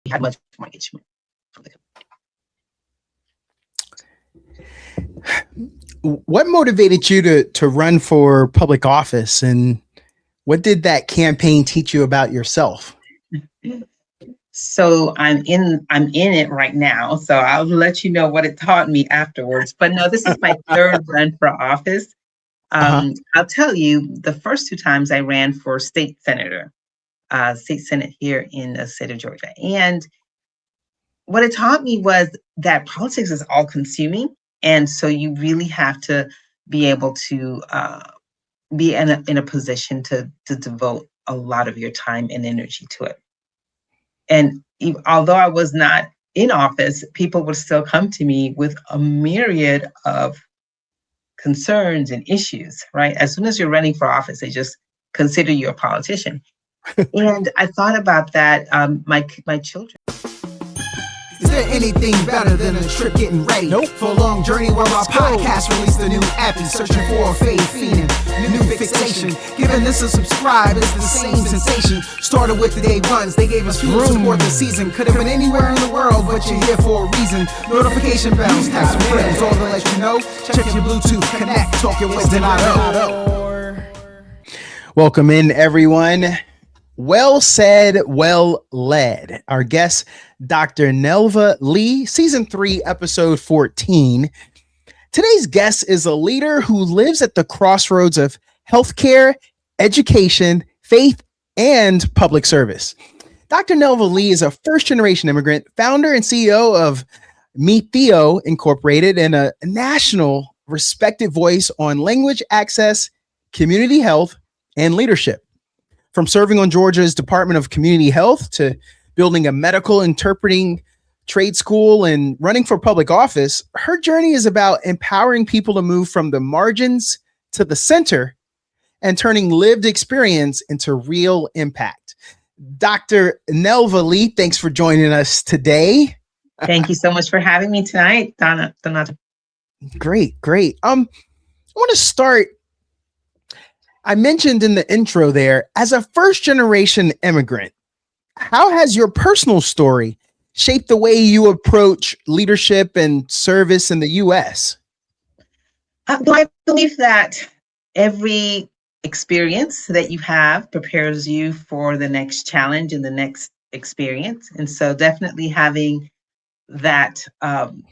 had much more engagement from the community. What motivated you to run for public office, and what did that campaign teach you about yourself? So I'm in it right now. So I'll let you know what it taught me afterwards. But no, this is my third run for office. I'll tell you, the first two times I ran for state senator, state senate here in the state of Georgia. And what it taught me was that politics is all consuming. And so you really have to be able to be in a position to devote a lot of your time and energy to it. And although I was not in office, people would still come to me with a myriad of concerns and issues, right? As soon as you're running for office, they just consider you a politician. And I thought about that, my children. Is there anything better than a trip getting ready? Nope. For a long journey where our podcast released a new epi, searching for a faith feeling, new fixation. Giving this a subscribe is the same sensation. Started with the day ones, they gave us fuel to support the season. Could have been anywhere in the world, but you're here for a reason. Notification bells, text some friends, all to let you know. Check your Bluetooth, connect, talk your wisdom, I know. Welcome in, everyone. Well said, well led. Our guest, Dr. Nelva Lee, Season 3, Episode 14. Today's guest is a leader who lives at the crossroads of healthcare, education, faith, and public service. Dr. Nelva Lee is a first-generation immigrant, founder and CEO of MiTio Incorporated, and a national respected voice on language access, community health, and leadership. From serving on Georgia's Department of Community Health to building a medical interpreting trade school and running for public office, her journey is about empowering people to move from the margins to the center and turning lived experience into real impact. Dr. Nelva Lee, thanks for joining us today. Thank you so much for having me tonight, Donna. Great. I want to start. I mentioned in the intro there, as a first-generation immigrant, how has your personal story shaped the way you approach leadership and service in the U.S.? I believe that every experience that you have prepares you for the next challenge and the next experience. And so definitely having that,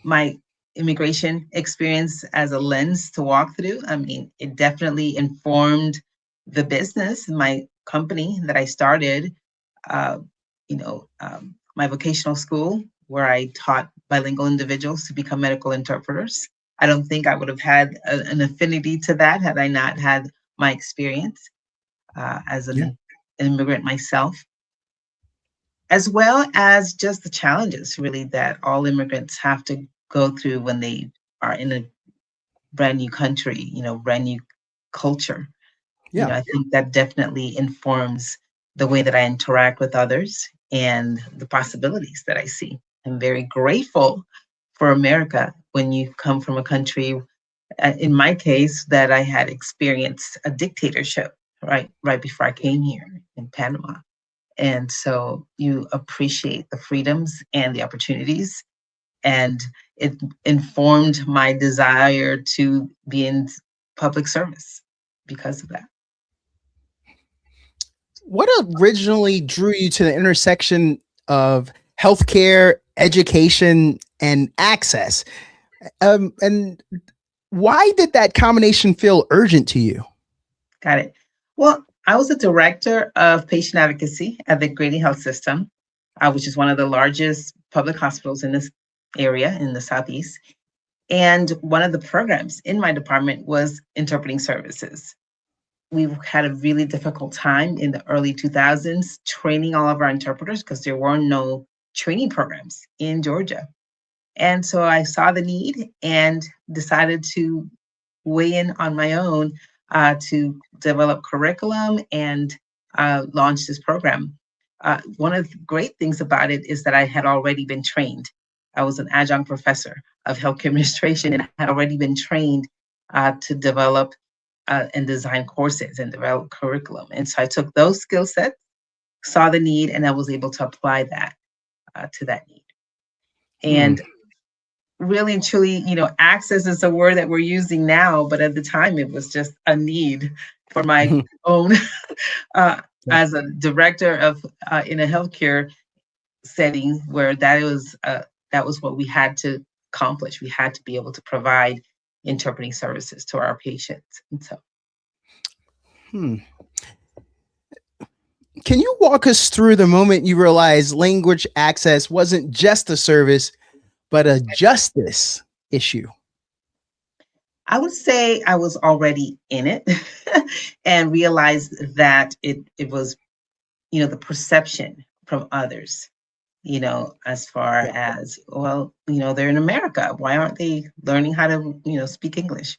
my immigration experience as a lens to walk through, I mean, it definitely informed the business, my company that I started, my vocational school, where I taught bilingual individuals to become medical interpreters. I don't think I would have had an affinity to that had I not had my experience as an immigrant myself, as well as just the challenges really that all immigrants have to go through when they are in a brand new country, brand new culture. I think that definitely informs the way that I interact with others and the possibilities that I see. I'm very grateful for America when you come from a country, in my case, that I had experienced a dictatorship right before I came here in Panama. And so you appreciate the freedoms and the opportunities. And it informed my desire to be in public service because of that. What originally drew you to the intersection of healthcare, education, and access? And why did that combination feel urgent to you? Got it. Well, I was a director of patient advocacy at the Grady Health System, which is one of the largest public hospitals in this area in the Southeast. And one of the programs in my department was interpreting services. We had a really difficult time in the early 2000s training all of our interpreters because there were no training programs in Georgia. And so I saw the need and decided to weigh in on my own to develop curriculum and launch this program. One of the great things about it is that I had already been trained. I was an adjunct professor of healthcare administration and had already been trained to develop and design courses and develop curriculum. And so I took those skill sets, saw the need, and I was able to apply that to that need. Hmm. And really and truly, access is a word that we're using now, but at the time it was just a need for my own, as a director of in a healthcare setting, where that was what we had to accomplish. We had to be able to provide interpreting services to our patients, and so. Hmm. Can you walk us through the moment you realized language access wasn't just a service, but a justice issue? I would say I was already in it and realized that it was, the perception from others, as far Yeah. as, well, they're in America. Why aren't they learning how to, speak English?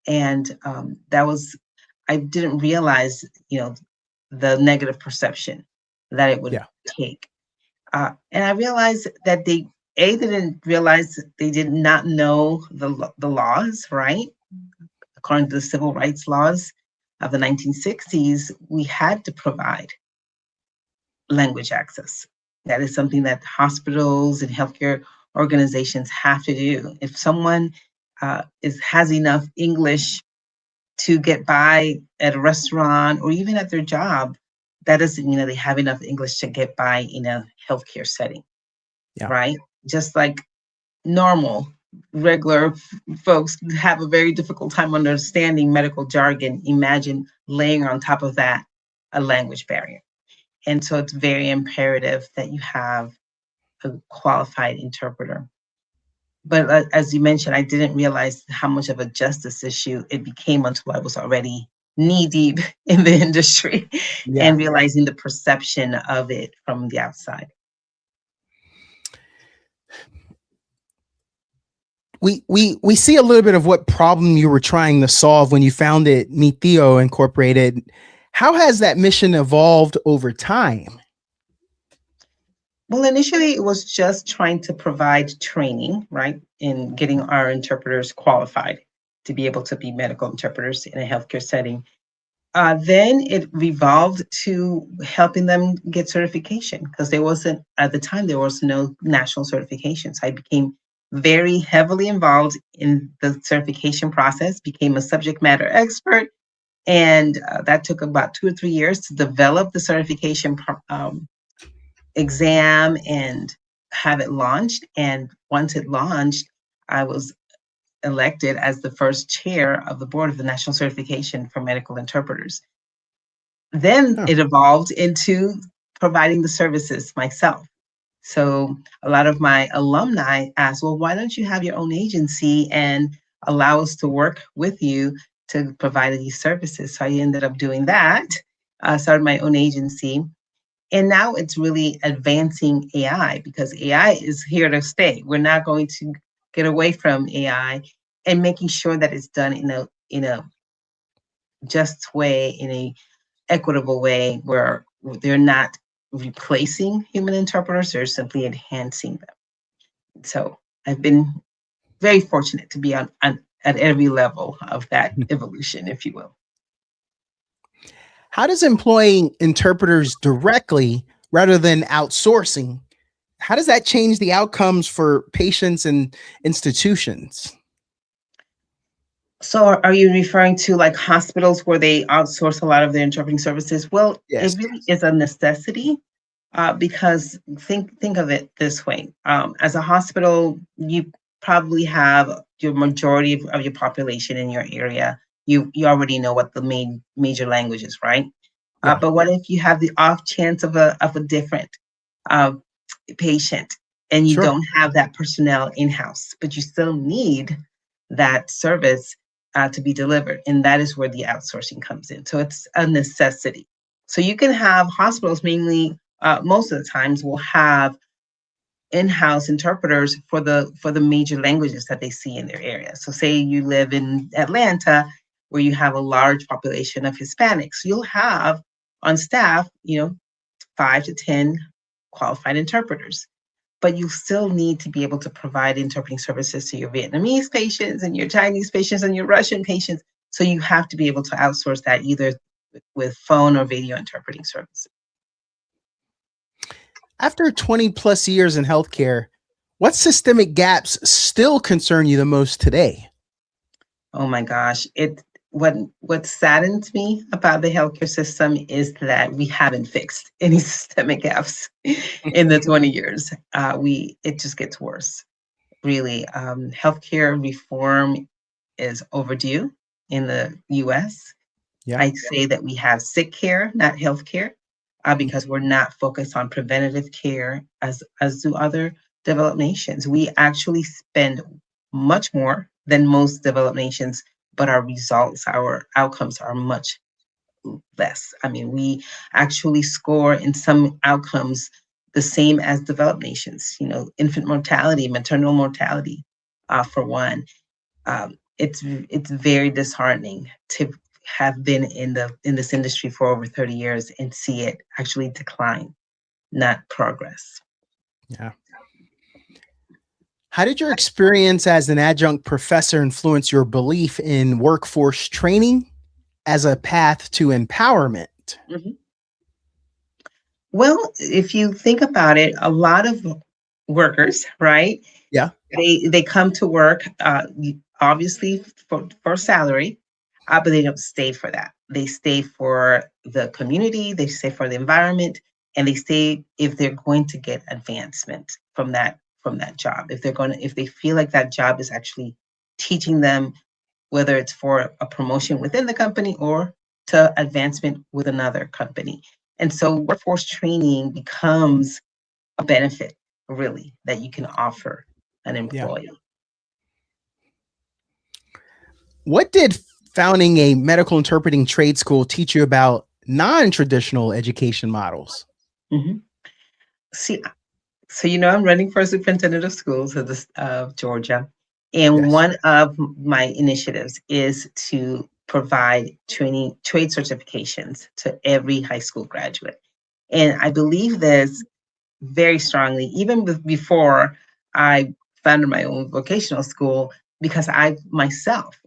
And I didn't realize, the negative perception that it would Yeah. take. And I realized that they didn't realize, they did not know the laws, right? According to the civil rights laws of the 1960s, we had to provide language access. That is something that hospitals and healthcare organizations have to do. If someone has enough English to get by at a restaurant or even at their job, that doesn't mean that they have enough English to get by in a healthcare setting, Yeah. right? Just like normal, regular folks have a very difficult time understanding medical jargon. Imagine laying on top of that a language barrier. And so it's very imperative that you have a qualified interpreter. But as you mentioned, I didn't realize how much of a justice issue it became until I was already knee deep in the industry Yeah. and realizing the perception of it from the outside. We see a little bit of what problem you were trying to solve when you founded MiTio Incorporated. How has that mission evolved over time? Well, initially, it was just trying to provide training, right, in getting our interpreters qualified to be able to be medical interpreters in a healthcare setting. Then it evolved to helping them get certification, because at the time, there was no national certification. So I became very heavily involved in the certification process, became a subject matter expert. And that took about 2 or 3 years to develop the certification exam and have it launched. And once it launched, I was elected as the first chair of the board of the National Certification for Medical Interpreters. Then Huh. it evolved into providing the services myself. So a lot of my alumni asked, well, why don't you have your own agency and allow us to work with you to provide these services? So I ended up doing that, started my own agency. And now it's really advancing AI, because AI is here to stay. We're not going to get away from AI, and making sure that it's done in a just way, in a equitable way, where they're not replacing human interpreters, they're simply enhancing them. So I've been very fortunate to be on at every level of that evolution, if you will. How does employing interpreters directly rather than outsourcing, how does that change the outcomes for patients and institutions? So are you referring to like hospitals where they outsource a lot of their interpreting services? Well, Yes. it really is a necessity, because think of it this way. As a hospital, you probably have your majority of your population in your area. You already know what the major language is, right? Yeah. But what if you have the off chance of a different uh, patient, and you Sure. don't have that personnel in-house, but you still need that service to be delivered. And that is where the outsourcing comes in. So it's a necessity. So you can have hospitals, mainly most of the times, will have in-house interpreters for the major languages that they see in their area. So say you live in Atlanta, where you have a large population of Hispanics, you'll have on staff, 5 to 10 qualified interpreters. But you still need to be able to provide interpreting services to your Vietnamese patients and your Chinese patients and your Russian patients. So you have to be able to outsource that either with phone or video interpreting services. After 20 plus years in healthcare, what systemic gaps still concern you the most today? Oh my gosh. What saddens me about the healthcare system is that we haven't fixed any systemic gaps in the 20 years. It just gets worse. Really. Healthcare reform is overdue in the US. Yeah. I say that we have sick care, not health care, because we're not focused on preventative care as do other developed nations. We actually spend much more than most developed nations, but our results, our outcomes are much less. I mean, we actually score in some outcomes the same as developed nations. You know, infant mortality, maternal mortality, for one. It's very disheartening to have been in this industry for over 30 years and see it actually decline, not progress. Yeah. How did your experience as an adjunct professor influence your belief in workforce training as a path to empowerment? Mhm. Well, if you think about it, a lot of workers, right? Yeah. They come to work, obviously for salary, but they don't stay for that. They stay for the community, they stay for the environment, and they stay if they're going to get advancement from that job. If they feel like that job is actually teaching them, whether it's for a promotion within the company or to advancement with another company. And so workforce training becomes a benefit, really, that you can offer an Yeah. employee. What did founding a medical interpreting trade school teach you about non-traditional education models? Mhm. See, so I'm running for superintendent of schools of Georgia, and Yes. one of my initiatives is to provide trade certifications to every high school graduate. And I believe this very strongly, even before I founded my own vocational school, because I myself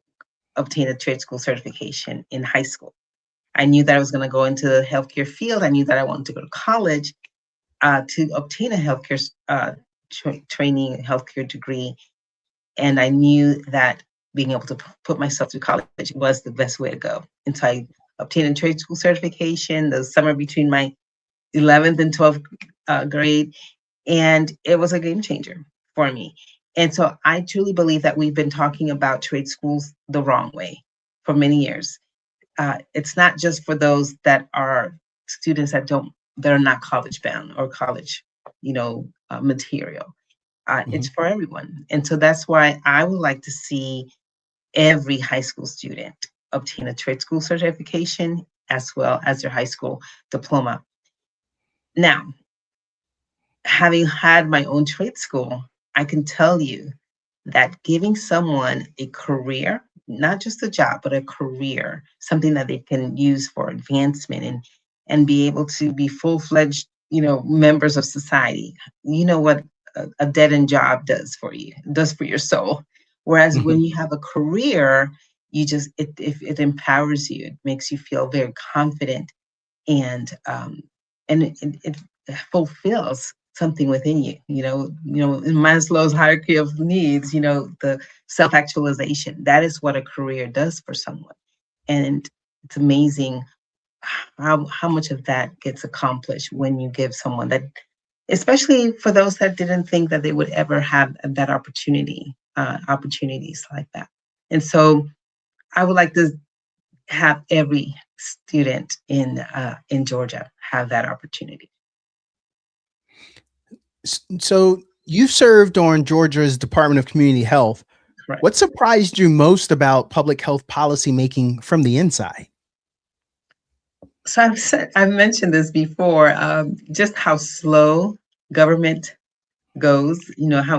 obtained a trade school certification in high school. I knew that I was going to go into the healthcare field. I knew that I wanted to go to college to obtain a healthcare training, healthcare degree. And I knew that being able to put myself through college was the best way to go. And so I obtained a trade school certification the summer between my 11th and 12th grade. And it was a game changer for me. And so I truly believe that we've been talking about trade schools the wrong way for many years. It's not just for those that are students that are not college bound or college, material. It's Mhm. for everyone. And so that's why I would like to see every high school student obtain a trade school certification as well as their high school diploma. Now, having had my own trade school, I can tell you that giving someone a career, not just a job, but a career, something that they can use for advancement and be able to be full-fledged, members of society. You know what a dead-end job does for you, does for your soul. Whereas Mhm. when you have a career, it empowers you. It makes you feel very confident and it fulfills something within you. In Maslow's hierarchy of needs, the self-actualization. That is what a career does for someone, and it's amazing how much of that gets accomplished when you give someone that, especially for those that didn't think that they would ever have that opportunities like that. And so I would like to have every student in Georgia have that opportunity. So you served on Georgia's Department of Community Health. Correct. What surprised you most about public health policy making from the inside? So I've mentioned this before, just how slow government goes.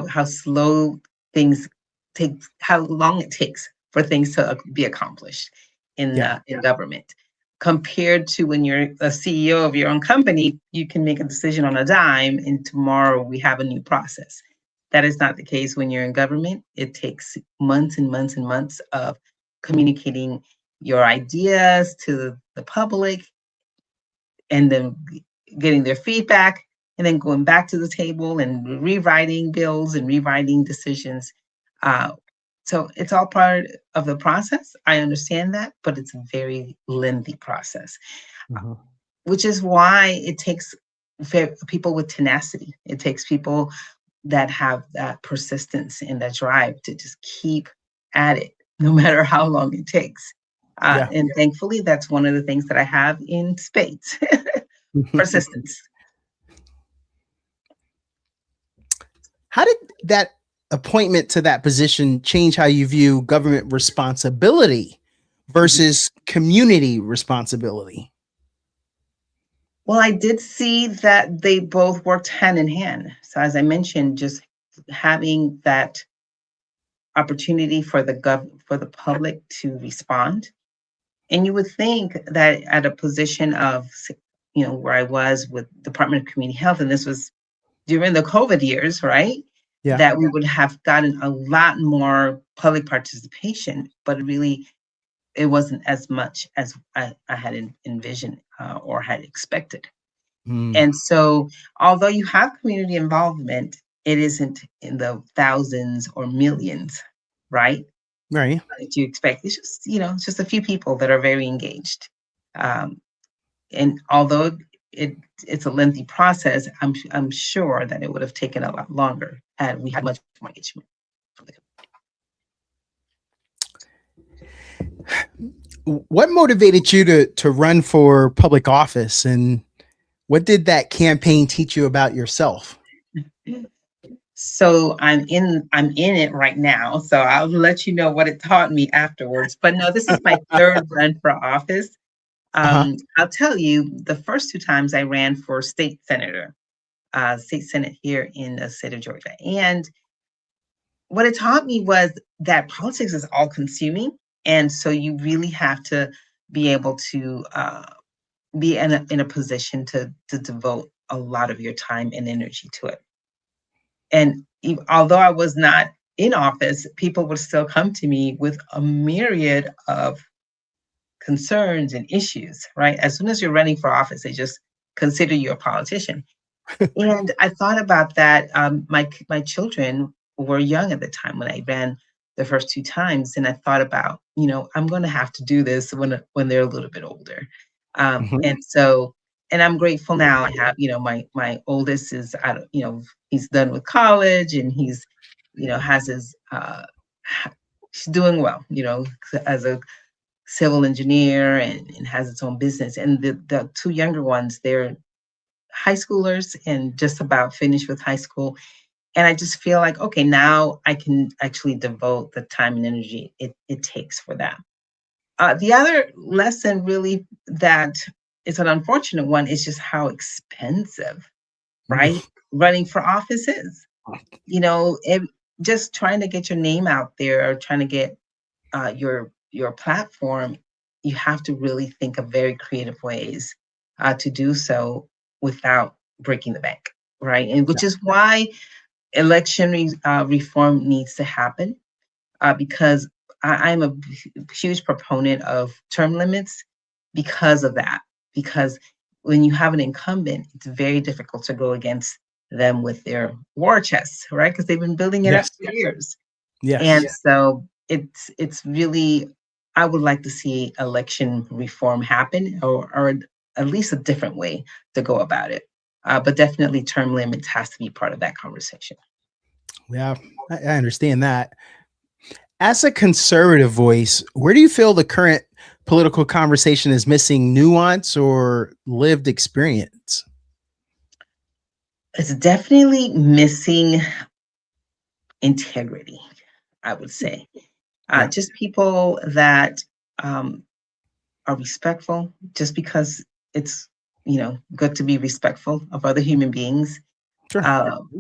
How slow things take, how long it takes for things to be accomplished Yeah. In government, compared to when you're a CEO of your own company. You can make a decision on a dime, and tomorrow we have a new process. That is not the case when you're in government. It takes months and months and months of communicating your ideas to the public and then getting their feedback and then going back to the table and rewriting bills and rewriting decisions. So it's all part of the process. I understand that, but it's a very lengthy process, which is why it takes people with tenacity. It takes people that have that persistence and that drive to just keep at it, no matter how long it takes. And thankfully, that's one of the things that I have in spades, persistence. How did that appointment to that position change how you view government responsibility versus community responsibility? Well, I did see that they both worked hand in hand. So as I mentioned, just having that opportunity for the public to respond. And you would think that at a position of, where I was with Department of Community Health, and this was during the COVID years, right? Yeah. That we would have gotten a lot more public participation, but really it wasn't as much as I had envisioned or had expected. And so, although you have community involvement, it isn't in the thousands or millions, right? Right. That you expect. It's just, it's just a few people that are very engaged. And although it's a lengthy process, I'm sure that it would have taken a lot longer had we had much more engagement. What motivated you to run for public office, and what did that campaign teach you about yourself? So I'm in it right now. So I'll let you know what it taught me afterwards. But no, this is my third run for office. I'll tell you, the first two times I ran for state senator, state senate here in the state of Georgia. And what it taught me was that politics is all consuming. And so you really have to be able to be in a position to devote a lot of your time and energy to it. And although I was not in office, people would still come to me with a myriad of concerns and issues, right? As soon as you're running for office, they just consider you a politician. And I thought about that. My children were young at the time when I ran the first two times, and I thought about, I'm going to have to do this when they're a little bit older. And so, and I'm grateful now. I have, my oldest is, he's done with college, and he's, has his, he's doing well, as a civil engineer and has its own business. And the two younger ones, they're high schoolers and just about finished with high school. And I just feel like, okay, now I can actually devote the time and energy it takes for that. The other lesson really that is an unfortunate one is just how expensive, right? Running for office is. Just trying to get your name out there, or trying to get your platform, you have to really think of very creative ways to do so without breaking the bank, right? And which is why election reform needs to happen, because I'm a huge proponent of term limits because of that. Because when you have an incumbent, it's very difficult to go against them with their war chests, right? Because they've been building it up for years. Yes. And so it's really, I would like to see election reform happen, or at least a different way to go about it. But definitely term limits has to be part of that conversation. Yeah, I understand that. As a conservative voice, where do you feel the current political conversation is missing nuance or lived experience? It's definitely missing integrity, I would say. Just people that are respectful, just because it's, good to be respectful of other human beings. Sure.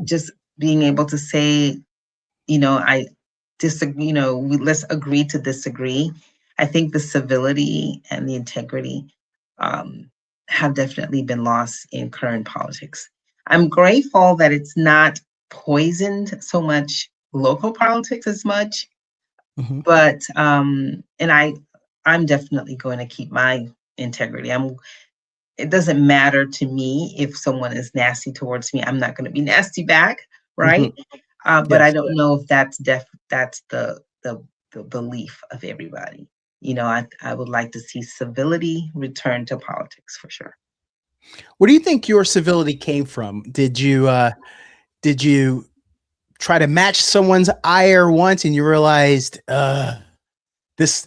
Just being able to say, I disagree, let's agree to disagree. I think the civility and the integrity have definitely been lost in current politics. I'm grateful that it's not poisoned so much local politics as much, but and I'm definitely going to keep my integrity. it doesn't matter to me if someone is nasty towards me. I'm not going to be nasty back, right? But I Yes. don't know if that's the belief of everybody. I would like to see civility return to politics for sure. Where do you think your civility came from? Did you try to match someone's ire once and you realized this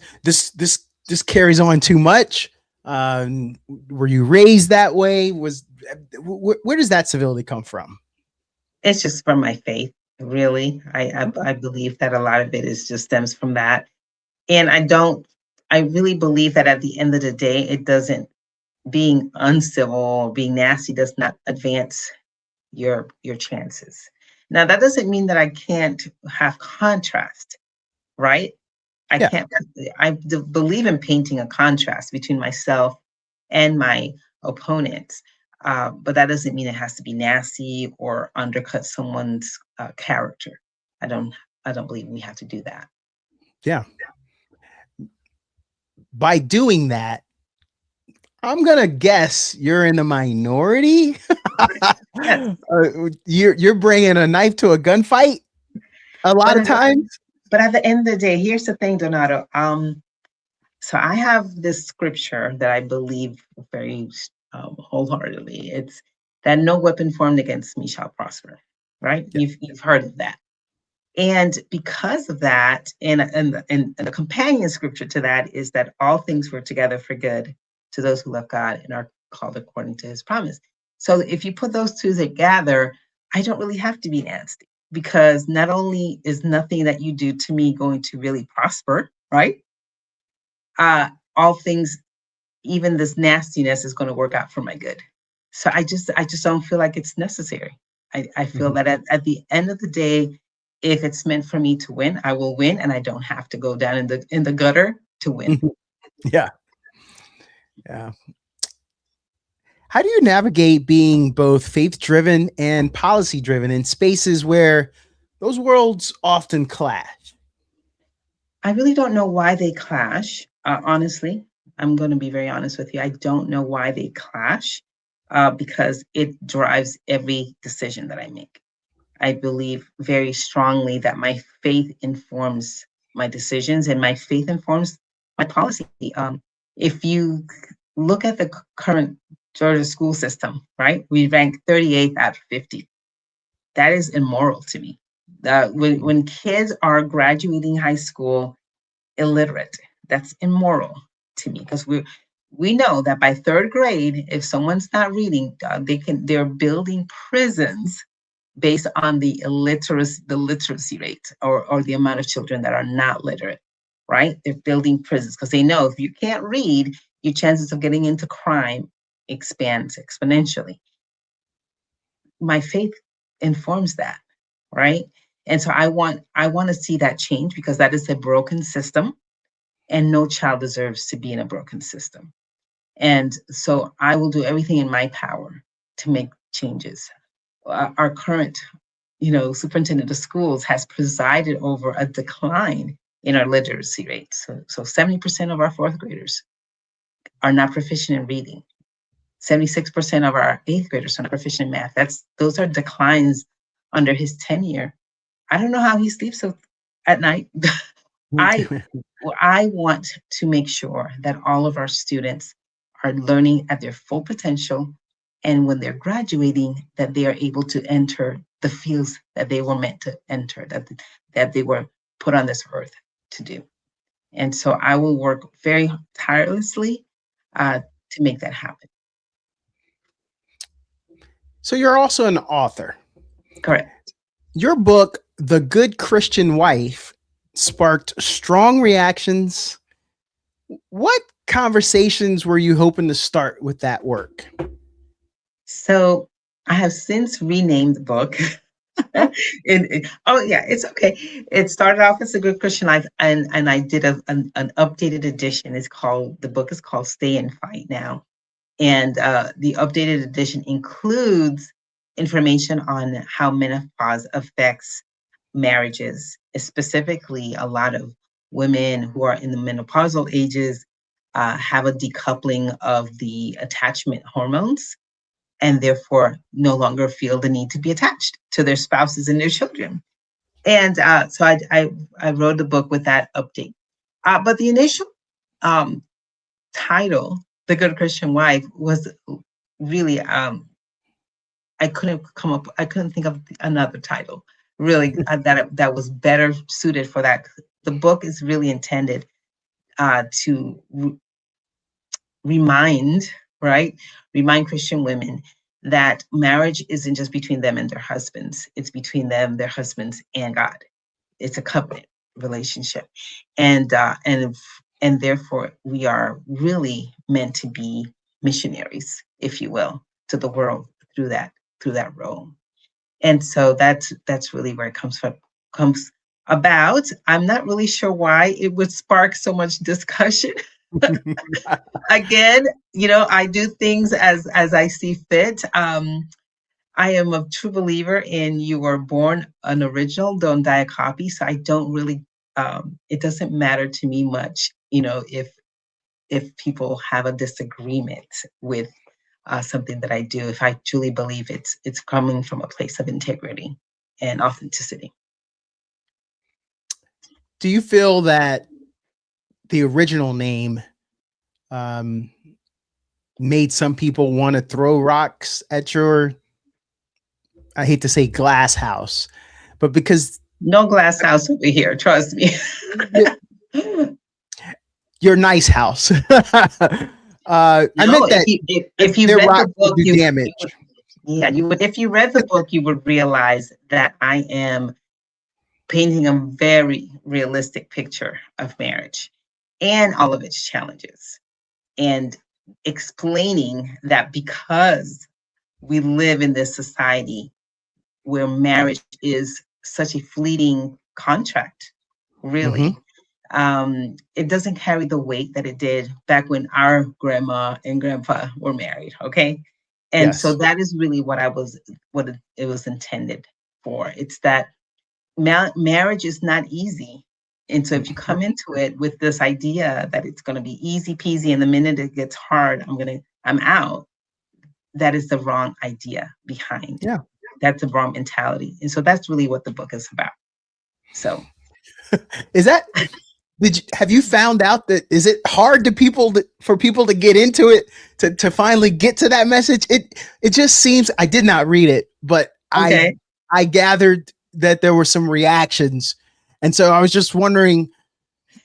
carries on too much? Were you raised that way? Where does that civility come from? It's just from my faith, really. I believe that a lot of it is just stems from that. And I really believe that at the end of the day, it doesn't, being uncivil or being nasty does not advance your chances. Now, that doesn't mean that I can't have contrast, right? I Yeah. can't, believe in painting a contrast between myself and my opponents. But that doesn't mean it has to be nasty or undercut someone's character. I don't believe we have to do that. Yeah. By doing that, I'm gonna guess you're in the minority. Yes. You're bringing a knife to a gunfight a lot of times. But at the end of the day, here's the thing, Donato. So I have this scripture that I believe very wholeheartedly. It's that no weapon formed against me shall prosper. Right? Yeah. You've heard of that. And because of that, and the companion scripture to that is that all things work together for good to those who love God and are called according to his promise. So if you put those two together, I don't really have to be nasty, because not only is nothing that you do to me going to really prosper, right? All things, even this nastiness, is going to work out for my good. So I just don't feel like it's necessary. I feel that at the end of the day, if it's meant for me to win, I will win, and I don't have to go down in the gutter to win. Yeah. Yeah. How do you navigate being both faith-driven and policy-driven in spaces where those worlds often clash? I really don't know why they clash. Honestly, I'm going to be very honest with you. I don't know why they clash, because it drives every decision that I make. I believe very strongly that my faith informs my decisions, and my faith informs my policy. If you look at the current Georgia school system, right, we rank 38th out of 50. That is immoral to me. When kids are graduating high school illiterate, that's immoral to me, because we know that by third grade, if someone's not reading, they're building prisons based on the literacy rate, or the amount of children that are not literate, right? They're building prisons because they know if you can't read, your chances of getting into crime expands exponentially. My faith informs that, right? And so I want to see that change, because that is a broken system, and no child deserves to be in a broken system. And so I will do everything in my power to make changes. Our current, superintendent of schools has presided over a decline in our literacy rate. So 70% of our fourth graders are not proficient in reading. 76% of our eighth graders are not proficient in math. Those are declines under his tenure. I don't know how he sleeps at night. I want to make sure that all of our students are learning at their full potential, and when they're graduating, that they are able to enter the fields that they were meant to enter, that they were put on this earth to do. And so I will work very tirelessly to make that happen. So you're also an author. Correct. Your book, The Good Christian Wife, sparked strong reactions. What conversations were you hoping to start with that work? So I have since renamed the book. It's okay. It started off as A Good Christian Life, and I did an updated edition. The book is called Stay and Fight now. And the updated edition includes information on how menopause affects marriages, specifically a lot of women who are in the menopausal ages have a decoupling of the attachment hormones, and therefore no longer feel the need to be attached to their spouses and their children. And so I wrote the book with that update. But the initial title, The Good Christian Wife, was really, I couldn't think of another title really that was better suited for that. The book is really intended to remind Christian women that marriage isn't just between them and their husbands. It's between them, their husbands, and God. It's a covenant relationship. And therefore we are really meant to be missionaries, if you will, to the world through that role. And so that's really where it comes about. I'm not really sure why it would spark so much discussion. Again, I do things as I see fit. I am a true believer in you were born an original, don't die a copy. So I don't really, it doesn't matter to me much, if people have a disagreement with something that I do, if I truly believe it's coming from a place of integrity and authenticity. Do you feel that the original name made some people want to throw rocks at your, I hate to say glass house, but because no glass house over here, trust me. Your nice house. I meant that if you read the book, if you read the book, you would realize that I am painting a very realistic picture of marriage and all of its challenges, and explaining that because we live in this society where marriage is such a fleeting contract, really. It doesn't carry the weight that it did back when our grandma and grandpa were married. Okay. And so that is really what it was intended for. It's that marriage is not easy. And so if you come into it with this idea that it's going to be easy peasy, and the minute it gets hard, I'm out, that is the wrong idea behind. Yeah. That's the wrong mentality. And so that's really what the book is about. So is that, have you found out that, is it hard for people to get into it, to finally get to that message? It just seems, I did not read it, but I gathered that there were some reactions. And so I was just wondering.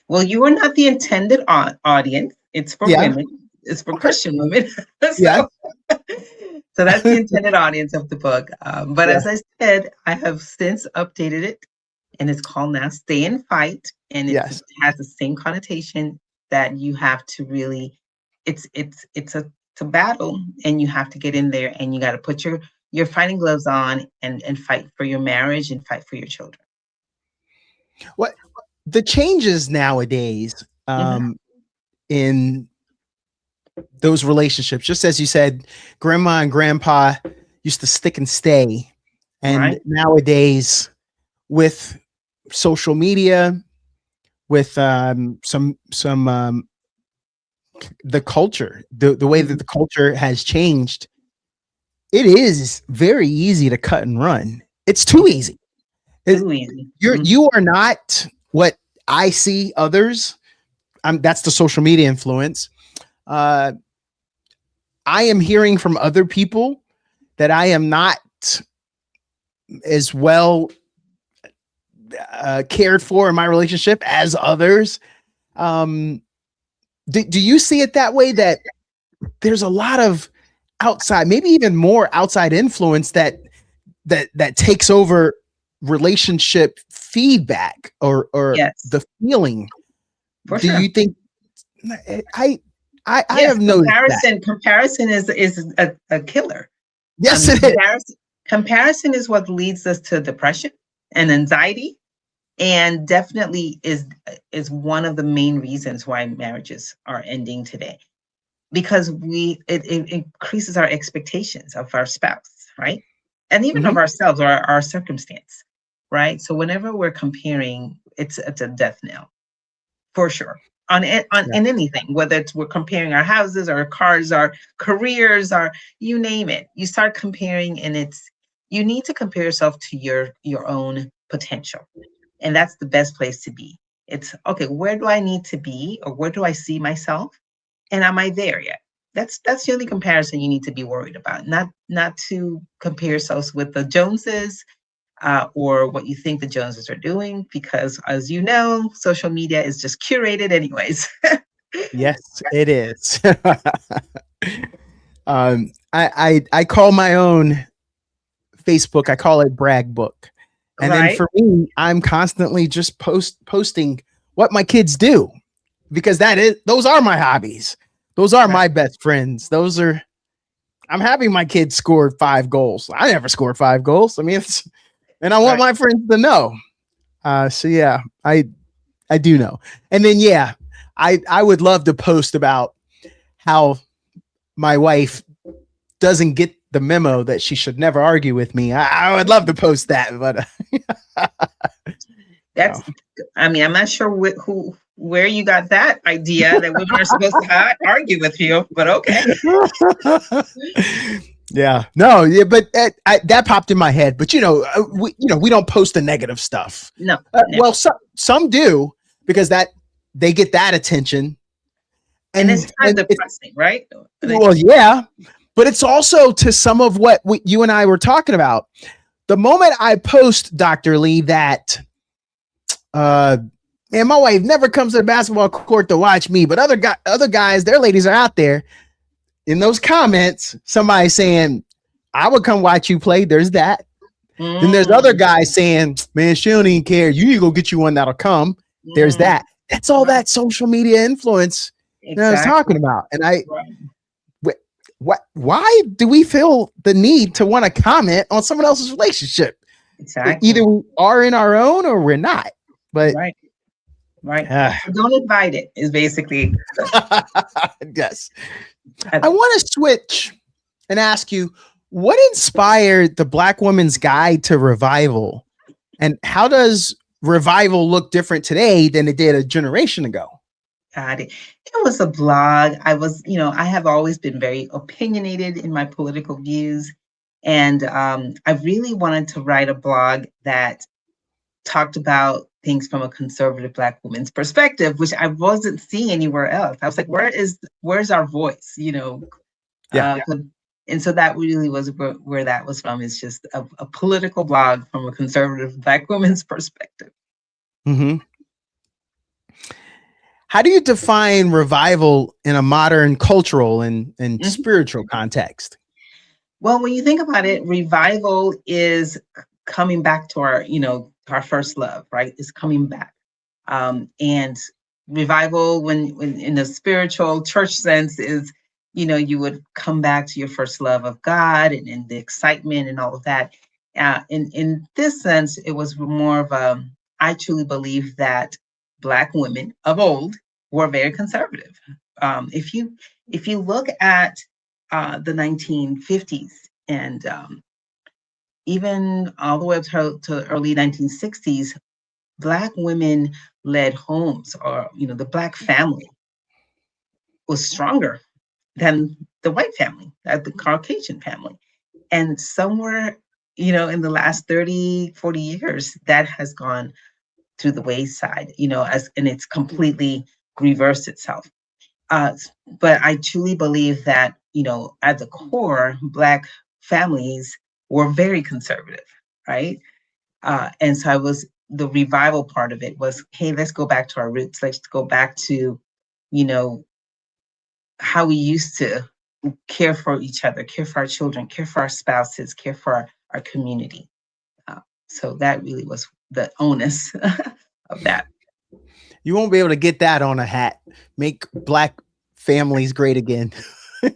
Well, you are not the intended audience. It's for women. It's for Christian women. So that's the intended audience of the book. But as I said, I have since updated it, and it's called now Stay and Fight. And it has the same connotation that you have to really, it's a battle, and you have to get in there, and you got to put your fighting gloves on and fight for your marriage and fight for your children. What the changes nowadays in those relationships, just as you said, grandma and grandpa used to stick and stay. And nowadays with social media, with the culture, the way that the culture has changed, it is very easy to cut and run. It's too easy. You are not what I see others. That's the social media influence. I am hearing from other people that I am not as well cared for in my relationship as others. Do you see it that way, that there's a lot of outside, maybe even more outside influence that takes over relationship feedback or the feeling? For Do sure. you think I have noticed comparison is a killer. Yes, it is. Comparison is what leads us to depression and anxiety, and definitely is one of the main reasons why marriages are ending today, because it increases our expectations of our spouse, right? And even of ourselves or our circumstance, right? So whenever we're comparing, it's a death knell, for sure. in anything, whether it's we're comparing our houses, our cars, our careers, our you name it. You start comparing, and you need to compare yourself to your own potential, and that's the best place to be. It's okay. Where do I need to be, or where do I see myself, and am I there yet? That's the only comparison you need to be worried about. Not to compare yourselves with the Joneses, or what you think the Joneses are doing, because as you know, social media is just curated anyways. Yes, it is. I call my own Facebook, I call it brag book. And then Right. for me, I'm constantly just posting what my kids do, because those are my hobbies. Those are my best friends. I'm happy my kids scored 5 goals. I never scored 5 goals. I mean, and I want my friends to know. So yeah, I do know. And then, yeah, I would love to post about how my wife doesn't get the memo that she should never argue with me. I would love to post that, but That's, I mean, I'm not sure where you got that idea that women are supposed to argue with you, but okay. Yeah, no, yeah, but that popped in my head. But we don't post the negative stuff. No. Well, some do, because they get that attention, and it's kind of depressing, right? Well, yeah, but it's also to some of what you and I were talking about. The moment I post, Dr. Lee, that man, my wife never comes to the basketball court to watch me, but other guys, their ladies are out there. In those comments, somebody saying, I would come watch you play. There's that. Then there's other guys saying, man, she don't even care. You need to go get you one that'll come. There's that. That's all that social media influence that I was talking about. And why do we feel the need to want to comment on someone else's relationship? Exactly. Either we are in our own or we're not. But right. Don't invite it is basically. Yes. I want to switch and ask you, what inspired the Black Woman's Guide to Revival, and how does revival look different today than it did a generation ago? Got it. It was a blog. I have always been very opinionated in my political views, and I really wanted to write a blog that talked about things from a conservative Black woman's perspective, which I wasn't seeing anywhere else. I was like, where's our voice? And so that really was where that was from. It's just a political blog from a conservative Black woman's perspective. Mm-hmm. How do you define revival in a modern cultural and spiritual context? Well, when you think about it, revival is coming back to our first love, right? It's coming back. And revival, when in the spiritual church sense, is, you would come back to your first love of God and the excitement and all of that. In this sense, it was more of I truly believe that Black women of old were very conservative. If you look at the 1950s and even all the way up to early 1960s, Black women led homes, or the Black family was stronger than the white family, the Caucasian family. And somewhere, in the last 30, 40 years, that has gone to the wayside, and it's completely reversed itself. But I truly believe that, at the core, Black families were very conservative, right? And so the revival part of it was, hey, let's go back to our roots. Let's go back to, how we used to care for each other, care for our children, care for our spouses, care for our community. So that really was the onus of that. You won't be able to get that on a hat. Make Black families great again.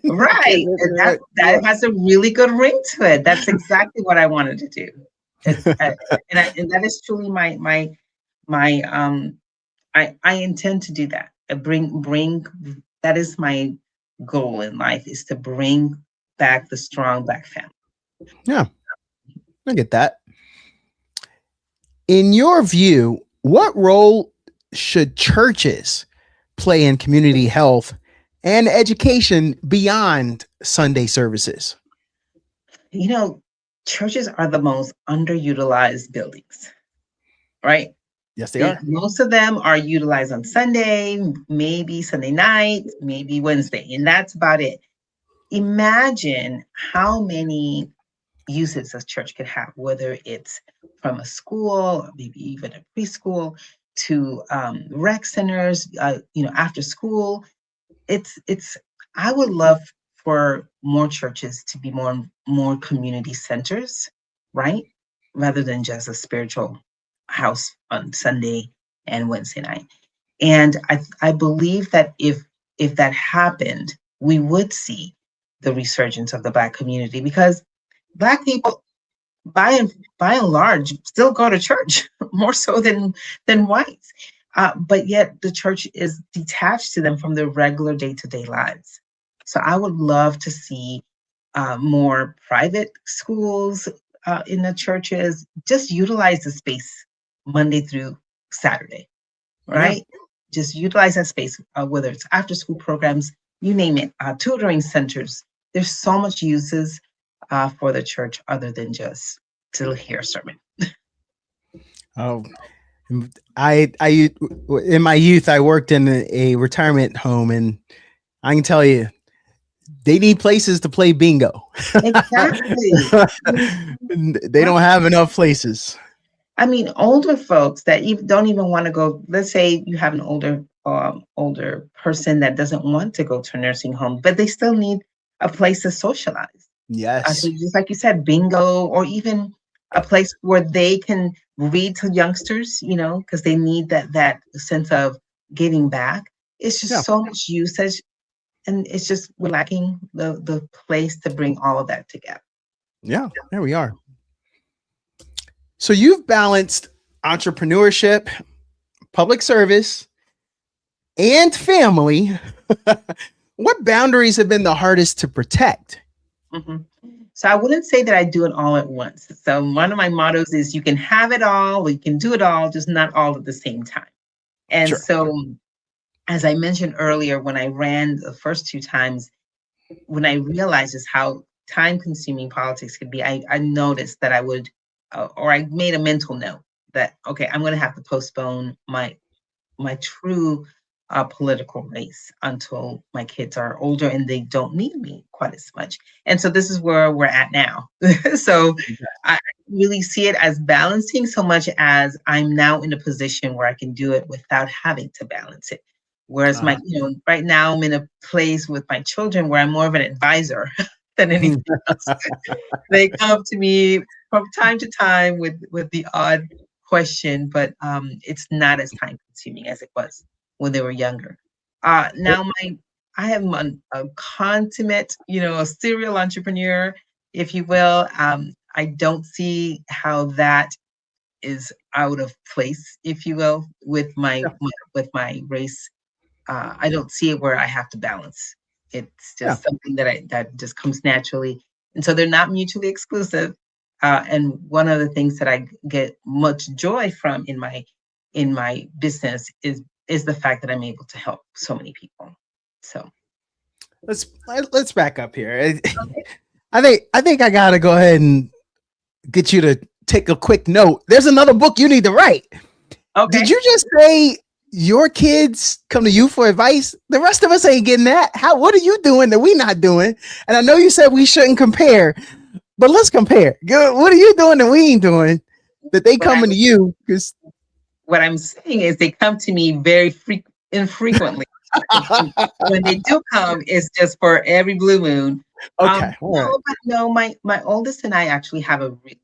Right. And that has a really good ring to it. That's exactly what I wanted to do. And that is truly I intend to do that. Bring that is my goal in life, is to bring back the strong Black family. Yeah, I get that. In your view, what role should churches play in community health and education beyond Sunday services? You know, churches are the most underutilized buildings, right? Yes, they are. Most of them are utilized on Sunday, maybe Sunday night, maybe Wednesday, and that's about it. Imagine how many uses a church could have, whether it's from a school, or maybe even a preschool, to rec centers, after school. It's. I would love for more churches to be more community centers, right, rather than just a spiritual house on Sunday and Wednesday night. And I believe that if that happened, we would see the resurgence of the Black community, because Black people, by and large, still go to church more so than whites. But yet the church is detached to them from their regular day-to-day lives. So I would love to see more private schools in the churches just utilize the space Monday through Saturday, Yeah. right? Just utilize that space, whether it's after school programs, you name it, tutoring centers. There's so much uses for the church other than just to hear a sermon. Oh, I in my youth, I worked in a retirement home, and I can tell you, they need places to play bingo. Exactly. They don't have enough places. I mean, older folks that even don't even want to go. Let's say you have an older person that doesn't want to go to a nursing home, but they still need a place to socialize. Yes. So just like you said, bingo, or even a place where they can read to youngsters, because they need that sense of giving back. It's just Yeah. so much usage, and it's just we're lacking the place to bring all of that together. Yeah, there we are. So you've balanced entrepreneurship, public service, and family. What boundaries have been the hardest to protect? hmm So I wouldn't say that I do it all at once. So one of my mottos is you can have it all, or you can do it all, just not all at the same time. And Sure. so, as I mentioned earlier, when I ran the first two times, when I realized just how time consuming politics could be, I noticed that I would, or I made a mental note that, okay, I'm going to have to postpone my true political race until my kids are older and they don't need me quite as much. And so this is where we're at now. So I really see it as balancing so much as I'm now in a position where I can do it without having to balance it. Whereas right now I'm in a place with my children where I'm more of an advisor than anything else. They come to me from time to time with the odd question, but it's not as time consuming as it was when they were younger. Now I am a consummate, a serial entrepreneur, if you will. I don't see how that is out of place, if you will, with my race. I don't see it where I have to balance. It's just something that just comes naturally, and so they're not mutually exclusive. And one of the things that I get much joy from in my business is the fact that I'm able to help so many people. So let's back up here. I think I gotta go ahead and get you to take a quick note. There's another book you need to write. Okay. Did you just say your kids come to you for advice? The rest of us ain't getting that. What are you doing that we not doing? And I know you said we shouldn't compare, but let's compare. What are you doing that we ain't doing that they coming to you? Because what I'm saying is they come to me very infrequently. When they do come, it's just for every blue moon. Okay. Right. No, my oldest and I actually have a really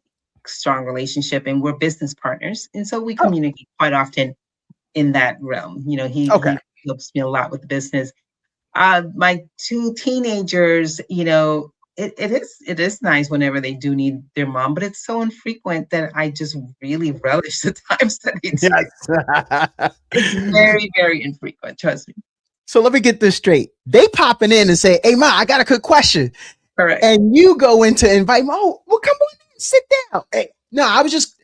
strong relationship, and we're business partners, and so we communicate quite often in that realm. He helps me a lot with the business. My two teenagers, it is nice whenever they do need their mom, but it's so infrequent that I just really relish the times that it's it's very, very infrequent, trust me. So let me get this straight. They popping in and say, "Hey, Ma, I got a good question." Correct. And you go in to invite them. Oh, well, come on in, sit down. Hey, no, I was just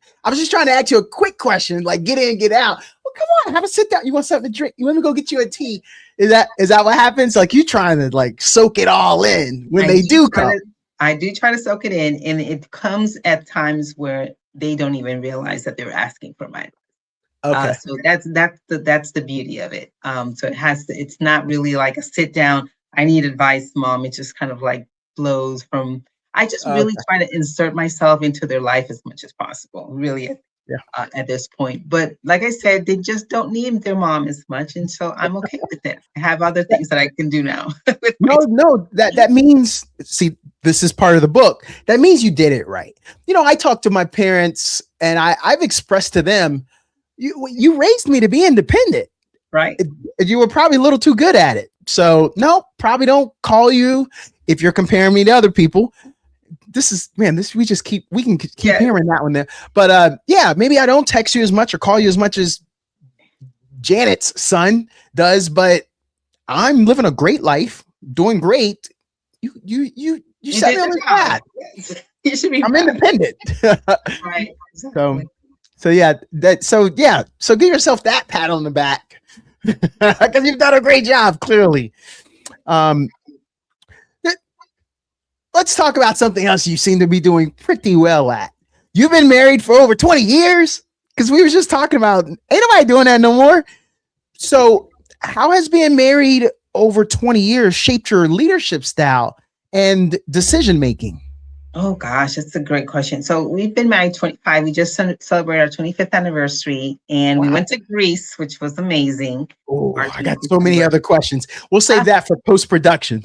trying to ask you a quick question, like get in, get out. Well, come on, have a sit down. You want something to drink? You want me to go get you a tea? Is that what happens? Like you trying to like soak it all in when they do come. I do try to soak it in, and it comes at times where they don't even realize that they're asking for my advice. So that's the beauty of it. So it's not really like a sit down, I need advice, mom. It just kind of like flows from, I just really try to insert myself into their life as much as possible, really at this point. But like I said, they just don't need their mom as much. And so I'm okay with it. I have other things that I can do now. No, that means, see, this is part of the book. That means you did it right. You know, I talked to my parents and I've expressed to them, you raised me to be independent. Right. You were probably a little too good at it. So no, probably don't call you if you're comparing me to other people. We can keep hearing that one there. But maybe I don't text you as much or call you as much as Janet's son does, but I'm living a great life, doing great. You set me on the path. Yes. You should be. I'm independent. Right. Exactly. So give yourself that pat on the back because you've done a great job, clearly. Let's talk about something else you seem to be doing pretty well at. You've been married for over 20 years because we were just talking about ain't nobody doing that no more. So how has being married over 20 years shaped your leadership style and decision making? Oh gosh, that's a great question. So we've been married 25. We just celebrated our 25th anniversary, and we went to Greece, which was amazing. Oh, I got so many other questions. We'll save that for post-production.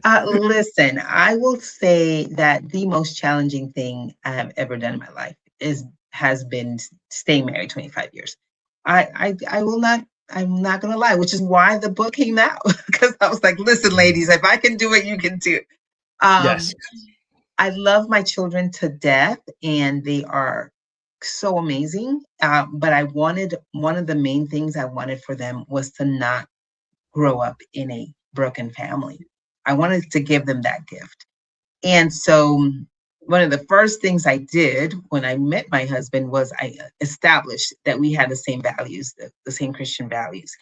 Listen, I will say that the most challenging thing I have ever done in my life has been staying married 25 years. I'm not gonna lie, which is why the book came out, because I was like, listen, ladies, if I can do it, you can do it. Yes. I love my children to death, and they are so amazing. But one of the main things I wanted for them was to not grow up in a broken family. I wanted to give them that gift. And so one of the first things I did when I met my husband was I established that we had the same values, the same Christian values.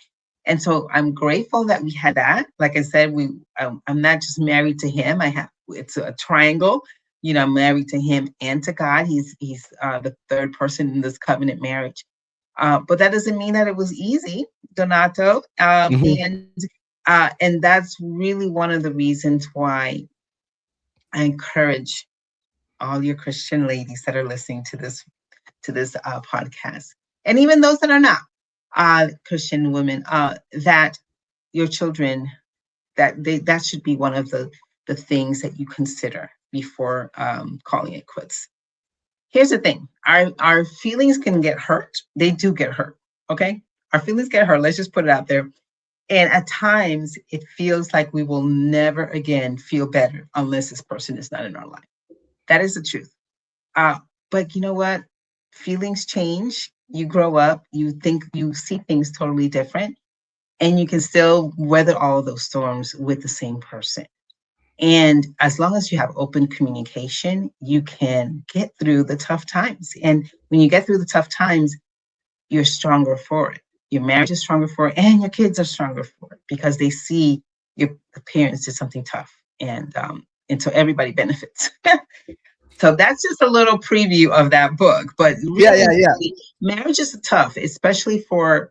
And so I'm grateful that we had that. Like I said, I'm not just married to him. It's a triangle. You know, I'm married to him and to God. He's the third person in this covenant marriage. But that doesn't mean that it was easy, Donato. And that's really one of the reasons why I encourage all your Christian ladies that are listening to this podcast, and even those that are not Christian women, that your children, that should be one of the things that you consider before calling it quits. Here's the thing: our feelings can get hurt. They do get hurt. Okay, our feelings get hurt. Let's just put it out there. And at times, it feels like we will never again feel better unless this person is not in our life. That is the truth. But you know what? Feelings change. You grow up. You see things totally different. And you can still weather all those storms with the same person. And as long as you have open communication, you can get through the tough times. And when you get through the tough times, you're stronger for it. Your marriage is stronger for it, and your kids are stronger for it because they see the parents did something tough, and so everybody benefits. So that's just a little preview of that book. But really, marriage is tough, especially for,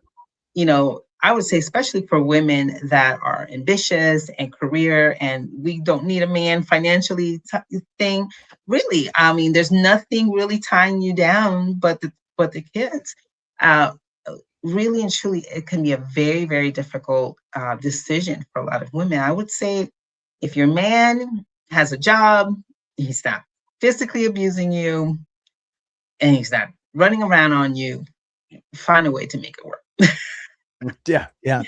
I would say, especially for women that are ambitious and career, and we don't need a man financially thing. Really, I mean, there's nothing really tying you down but the kids. Really and truly, it can be a very, very difficult decision for a lot of women. I would say if your man has a job, he's not physically abusing you, and he's not running around on you, find a way to make it work. Yeah.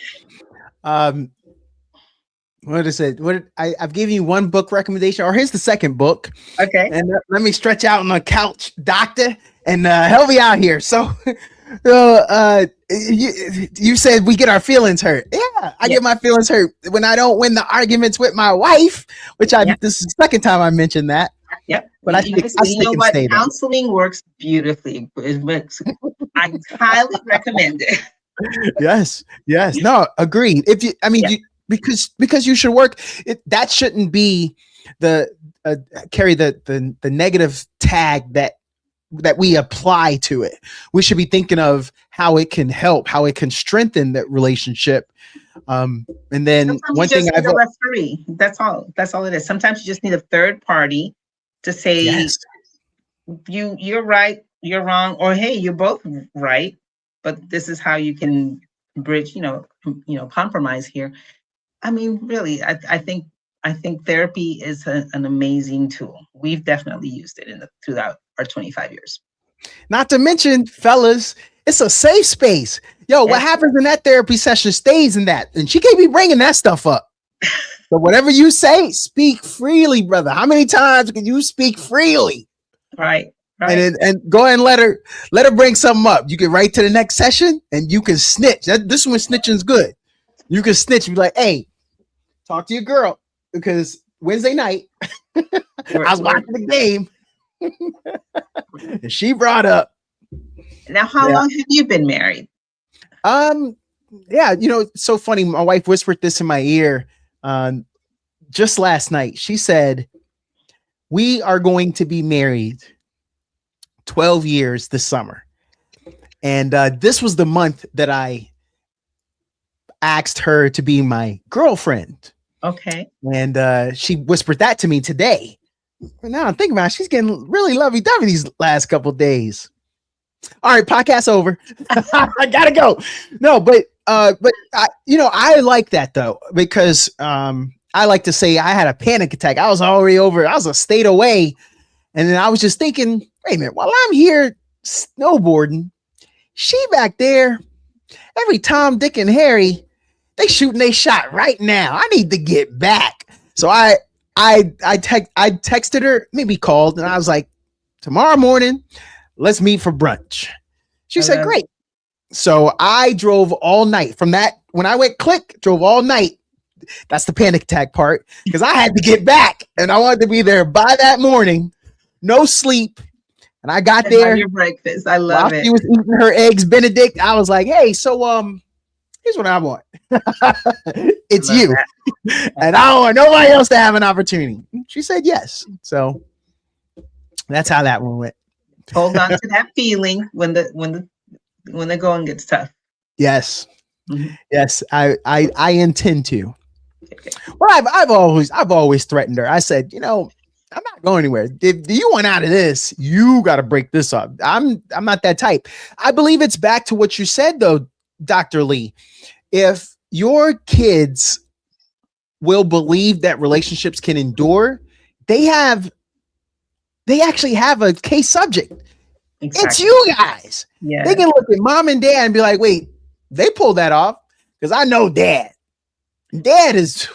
What is it? I've given you one book recommendation, or here's the second book. Okay. And let me stretch out on the couch, doctor, and help me out here. So you said we get our feelings hurt. Yeah, I get my feelings hurt when I don't win the arguments with my wife, which this is the second time I mentioned that. Yep. But I think counseling works beautifully. It works I highly recommend it. Yes. No, agreed. If you, I mean, Yeah. because you should work. That shouldn't be the carry the negative tag that we apply to it. We should be thinking of how it can help, how it can strengthen that relationship. And then Sometimes one you thing just need a referee. That's all. That's all it is. Sometimes you just need a third party to say, yes, you're right, you're wrong, or hey, you're both right, but this is how you can bridge, compromise here. I mean, really, I think therapy is an amazing tool. We've definitely used it throughout our 25 years. not to mention, fellas, it's a safe space. Yo, what happens in that therapy session stays in that. And she can't be bringing that stuff up. So whatever you say, speak freely, brother. How many times can you speak freely? Right. And go ahead and let her bring something up. You can write to the next session and you can snitch. This one snitching's good. You can snitch and be like, hey, talk to your girl, because Wednesday night I was watching the game and she brought up. Now, how long have you been married? Yeah, it's so funny. My wife whispered this in my ear just last night. She said, we are going to be married 12 years this summer. And this was the month that I asked her to be my girlfriend. Okay. And she whispered that to me today. And now I'm thinking about it, she's getting really lovey-dovey these last couple days. All right, podcast over. I gotta go. No, but I like that though, because I like to say I had a panic attack. I was already over. I was a state away, and then I was just thinking, wait a minute, while I'm here snowboarding, she back there. Every Tom, Dick, and Harry, they shooting they shot right now. I need to get back. So I texted her, maybe called, and I was like, tomorrow morning, let's meet for brunch. She said, great. So I drove all night from that. When I went click, drove all night. That's the panic attack part, because I had to get back and I wanted to be there by that morning. No sleep. And I got there. Your breakfast. I love it. She was eating her eggs Benedict. I was like, hey, so here's what I want. It's you. And I don't want nobody else to have an opportunity. She said yes. So that's how that one went. Hold on to that feeling when the going gets tough. Yes. Mm-hmm. Yes, I intend to. Okay. Well, I've always threatened her. I said, I'm not going anywhere. If you want out of this, you got to break this up. I'm not that type. I believe it's back to what you said though, Dr. Lee. If your kids will believe that relationships can endure, they actually have a case subject. Exactly. It's you guys. Yeah. They can look at mom and dad and be like, wait, they pulled that off, because I know dad. Dad is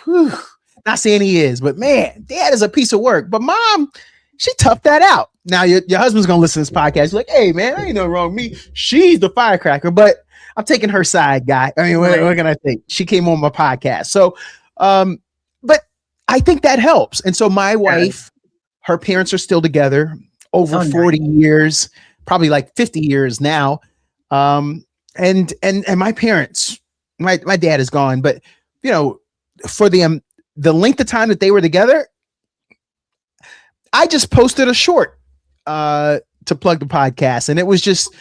not saying he is, but man, dad is a piece of work. But mom, she toughed that out. Now your husband's gonna listen to this podcast. You're like, hey man, ain't nothing wrong with me. She's the firecracker, but I'm taking her side, guy. I mean, what can I say? She came on my podcast. So but I think that helps. And so my wife, her parents are still together over 40 years, probably like 50 years now. And my parents, my dad is gone, but for the length of time that they were together, I just posted a short to plug the podcast, and it was just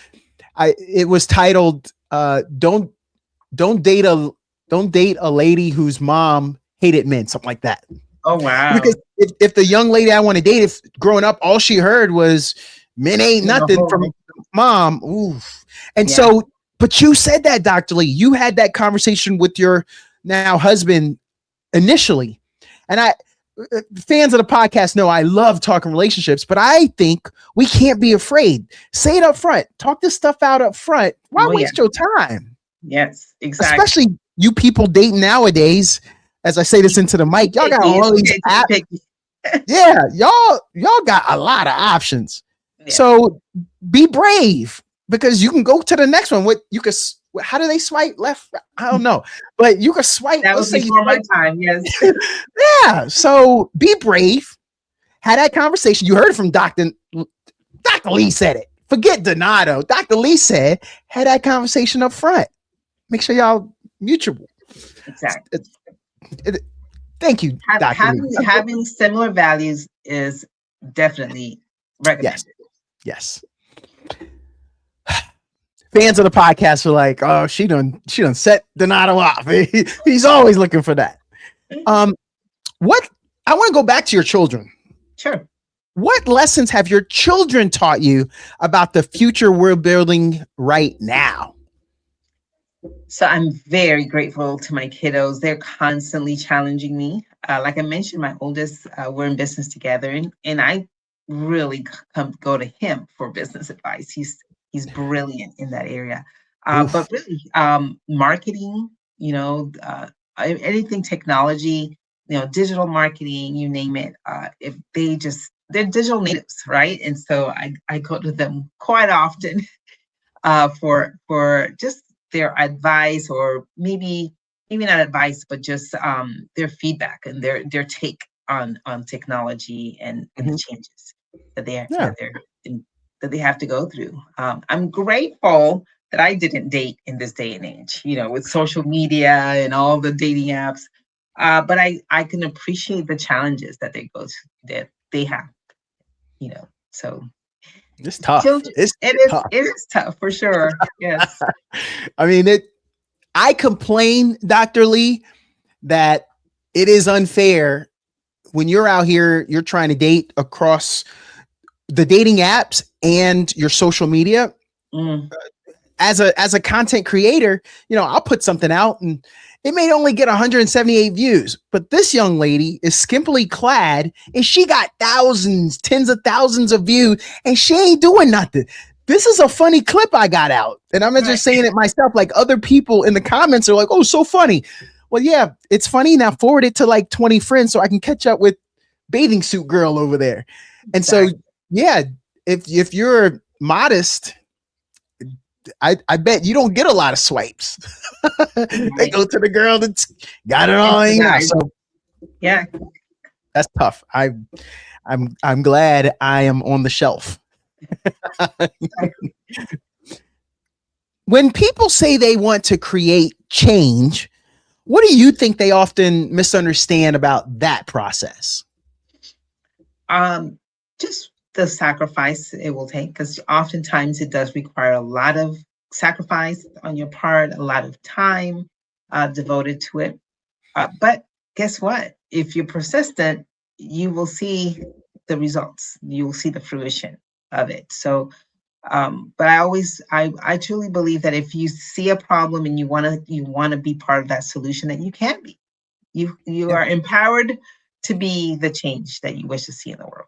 it was titled don't date a lady whose mom hated men, something like that. Oh wow. Because if the young lady I want to date, if growing up all she heard was men ain't nothing from mom, oof. And so, but you said that, Dr. Lee, you had that conversation with your now husband initially. And fans of the podcast know I love talking relationships, but I think we can't be afraid. Say it up front. Talk this stuff out up front. Why waste your time? Yes, exactly. Especially you people dating nowadays. As I say this into the mic, y'all got all these apps. Yeah, y'all got a lot of options. Yeah. So be brave, because you can go to the next one. How do they swipe left? I don't know, but you can swipe. That was before my time. Yes. Yeah. So be brave. Had that conversation. You heard it from Dr. Lee said it Forget Donato. Dr. Lee said, had that conversation up front. Make sure y'all mutual. Exactly. Thank you, Dr. Lee. Having similar values is definitely recommended. Yes. Fans of the podcast are like, oh, she done set Donato off. He's always looking for that. What I want to go back to your children. Sure. What lessons have your children taught you about the future we're building right now? So I'm very grateful to my kiddos. They're constantly challenging me. Like I mentioned, my oldest, we're in business together, and I really go to him for business advice. He's brilliant in that area. But really, marketing, anything technology, digital marketing, you name it. If they're digital natives, right? And so I go to them quite often for just their advice, or maybe not advice, but just their feedback and their take on technology and the changes that they have to go through. I'm grateful that I didn't date in this day and age, with social media and all the dating apps. But I can appreciate the challenges that that they have, so. It's tough. It is tough for sure. Yes. I mean, I complain, Dr. Lee, that it is unfair when you're out here, you're trying to date across the dating apps and your social media. As a content creator, I'll put something out and it may only get 178 views, but this young lady is skimpily clad and she got thousands, tens of thousands of views, and she ain't doing nothing. This is a funny clip I got out, and I'm just saying it myself. Like, other people in the comments are like, "Oh, so funny." Well, yeah, it's funny. Now forward it to like 20 friends so I can catch up with bathing suit girl over there. And so, yeah, if you're modest, I bet you don't get a lot of swipes. They go to the girl that's got it all. So yeah, that's tough. I'm glad I am on the shelf. When people say they want to create change, what do you think they often misunderstand about that process? Just the sacrifice it will take, because oftentimes it does require a lot of sacrifice on your part, a lot of time devoted to it. But guess what? If you're persistent, you will see the results. You will see the fruition of it. So, but I truly believe that if you see a problem and you want to be part of that solution, that you can be. You are empowered to be the change that you wish to see in the world.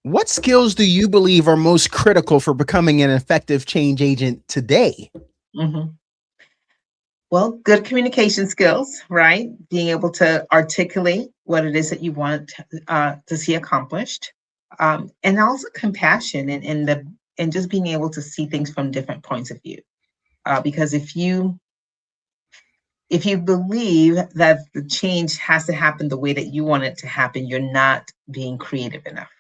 What skills do you believe are most critical for becoming an effective change agent today? Well, good communication skills, right? Being able to articulate what it is that you want to see accomplished, and also compassion and just being able to see things from different points of view. Because if you believe that the change has to happen the way that you want it to happen, you're not being creative enough.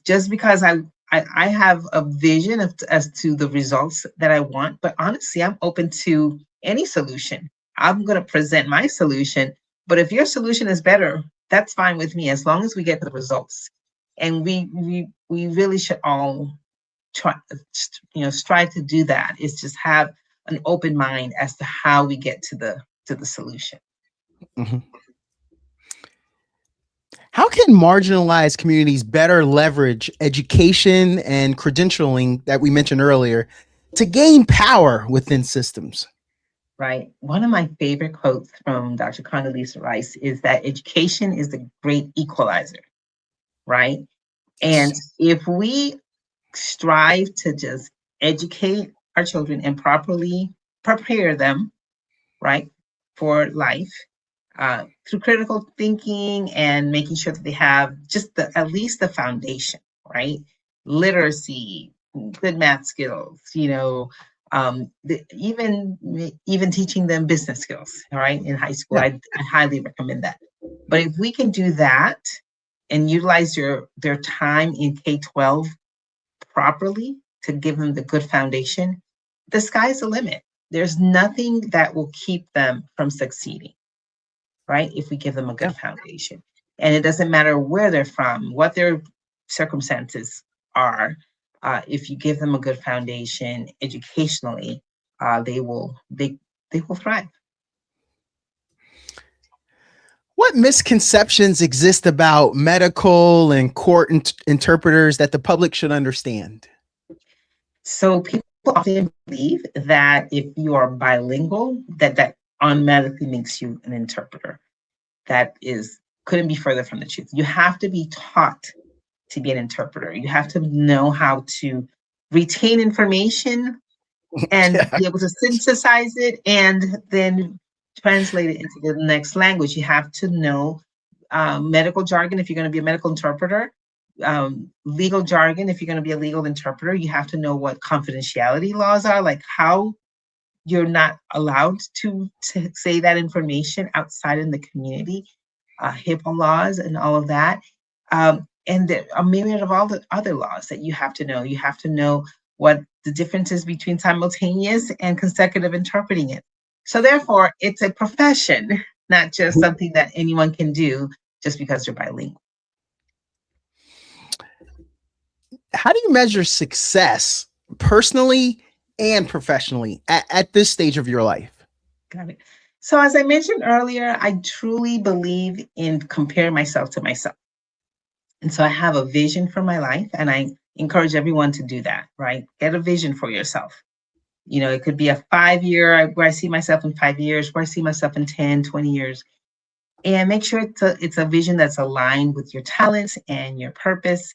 Just because I have a vision as to the results that I want, but honestly, I'm open to any solution. I'm going to present my solution, but if your solution is better, that's fine with me, as long as we get the results. And we really should all strive to do that. Is just have an open mind as to how we get to the solution. How can marginalized communities better leverage education and credentialing that we mentioned earlier to gain power within systems? Right. One of my favorite quotes from Dr. Condoleezza Rice is that education is the great equalizer, right? And if we strive to just educate our children and properly prepare them, right, for life, through critical thinking and making sure that they have just at least the foundation, right? Literacy, good math skills, even teaching them business skills, all right, in high school. I highly recommend that. But if we can do that, and utilize their time in K-12 properly to give them the good foundation, the sky's the limit. There's nothing that will keep them from succeeding, right? If we give them a good foundation. And it doesn't matter where they're from, what their circumstances are. If you give them a good foundation educationally, they will thrive. What misconceptions exist about medical and court interpreters that the public should understand? So people often believe that if you are bilingual, that automatically makes you an interpreter. That couldn't be further from the truth. You have to be taught to be an interpreter. You have to know how to retain information and be able to synthesize it and then translate it into the next language. You have to know medical jargon if you're going to be a medical interpreter, legal jargon if you're going to be a legal interpreter. You have to know what confidentiality laws are, like how you're not allowed to say that information outside in the community, HIPAA laws and all of that. And there are a myriad of all the other laws that you have to know. You have to know what the difference is between simultaneous and consecutive interpreting it. So therefore, it's a profession, not just something that anyone can do just because they're bilingual. How do you measure success personally and professionally at this stage of your life? Got it. So as I mentioned earlier, I truly believe in comparing myself to myself. And so I have a vision for my life, and I encourage everyone to do that, right? Get a vision for yourself. You know, it could be a 5-year, where I see myself in 5 years, where I see myself in 10, 20 years. And make sure it's a vision that's aligned with your talents and your purpose.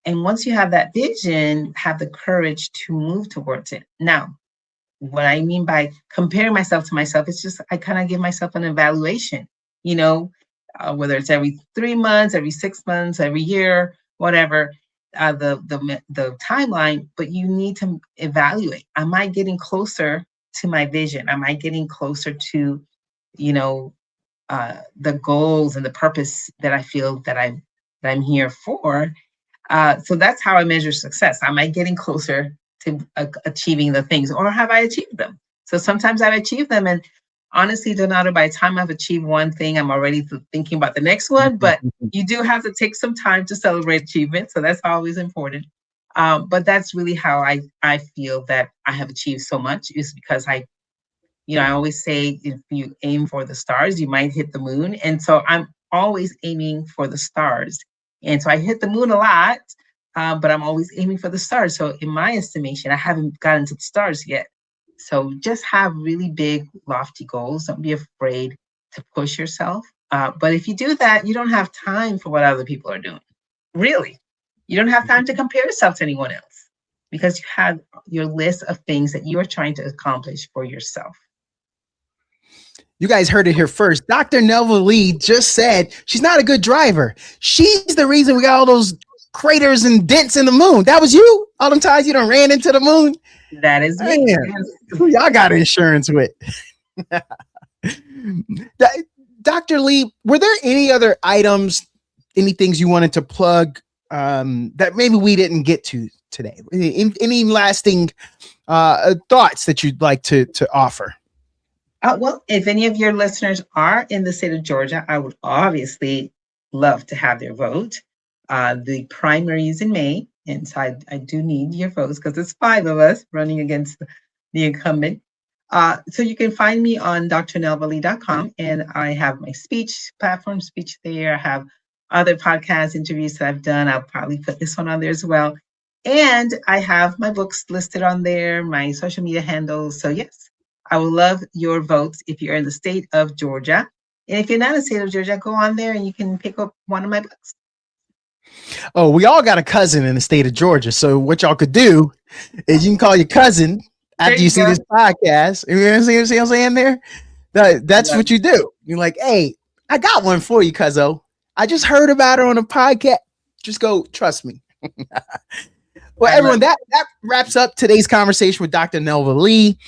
And once you have that vision, have the courage to move towards it. Now, what I mean by comparing myself to myself, it's just I kind of give myself an evaluation, you know, whether it's every 3 months, every 6 months, every year, whatever, the timeline, but you need to evaluate. Am I getting closer to my vision? Am I getting closer to, you know, the goals and the purpose that I feel that I'm here for? So that's how I measure success. Am I getting closer to achieving the things, or have I achieved them? So sometimes I've achieved them, and honestly, Donato, by the time I've achieved one thing, I'm already thinking about the next one, but you do have to take some time to celebrate achievement. So that's always important. But that's really how I feel that I have achieved so much, is because I always say, if you aim for the stars, you might hit the moon. And so I'm always aiming for the stars. And so I hit the moon a lot, but I'm always aiming for the stars. So in my estimation, I haven't gotten to the stars yet. So just have really big, lofty goals. Don't be afraid to push yourself. But if you do that, you don't have time for what other people are doing. Really. You don't have time to compare yourself to anyone else, because you have your list of things that you are trying to accomplish for yourself. You guys heard it here first. Dr. Nelva Lee just said she's not a good driver. She's the reason we got all those craters and dents in the moon. That was you? All them times you done ran into the moon? That is me. Who y'all got insurance with? Dr. Lee, were there any other items, any things you wanted to plug that maybe we didn't get to today? Any lasting thoughts that you'd like to offer? Well, if any of your listeners are in the state of Georgia, I would obviously love to have their vote. The primary is in May, and so I do need your votes, because it's 5 of us running against the incumbent. So you can find me on drnelvalee.com, and I have my speech platform, speech there. I have other podcast interviews that I've done. I'll probably put this one on there as well. And I have my books listed on there, my social media handles. So yes, I would love your votes if you're in the state of Georgia. And if you're not in the state of Georgia, go on there and you can pick up one of my books. Oh, we all got a cousin in the state of Georgia. So what y'all could do is you can call your cousin after you see this podcast. You know what I'm saying there? That's what you do. You're like, hey, I got one for you, cuzzo. I just heard about her on a podcast. Just go, trust me. Well, everyone, that wraps up today's conversation with Dr. Nelva Lee.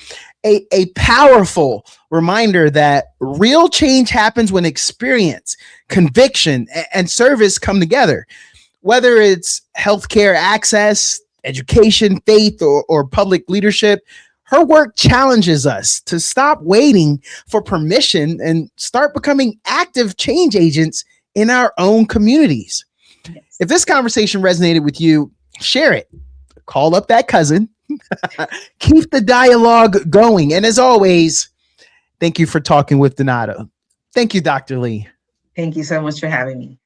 a powerful reminder that real change happens when experience, conviction, and service come together. Whether it's healthcare access, education, faith, or public leadership, her work challenges us to stop waiting for permission and start becoming active change agents in our own communities. Yes. If this conversation resonated with you, share it. Call up that cousin. Keep the dialogue going. And as always, thank you for talking with Donato. Thank you, Dr. Lee. Thank you so much for having me.